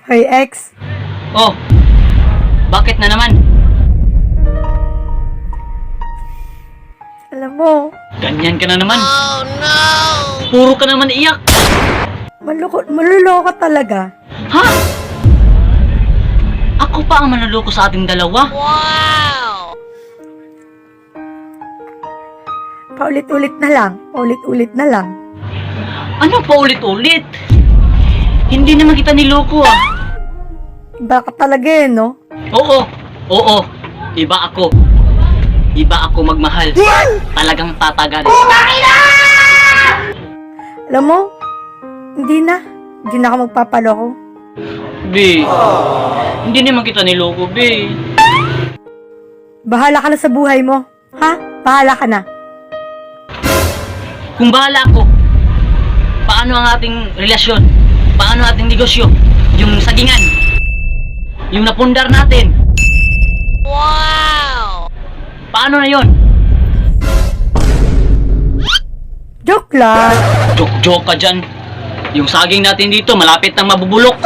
Hoy, ex. Oh, bakit na naman? Alam mo, Ganyan ka na naman. Oh no! Puro ka naman iyak. maluloko talaga. Ha? Ako pa ang manluloko sa ating dalawa? Wow! Paulit-ulit na lang. Paulit-ulit na lang. Ano pa ulit-ulit? Hindi naman kita niloko ah. Iba ka talaga eh, no? Oo. Iba ako. Iba ako magmahal. Talagang tatagal. Alam mo, hindi na. Hindi na ako magpapaloko. Be, hindi naman kita niloko, be. Bahala ka na sa buhay mo. Ha? Bahala ka na. Kung bahala ako, paano ang ating relasyon? Paano ang ating negosyo? Yung sagingan? Yung napundar natin? Wow! Paano na yon? Joke lang. Joke ka dyan. Yung saging natin dito, malapit nang mabubulok.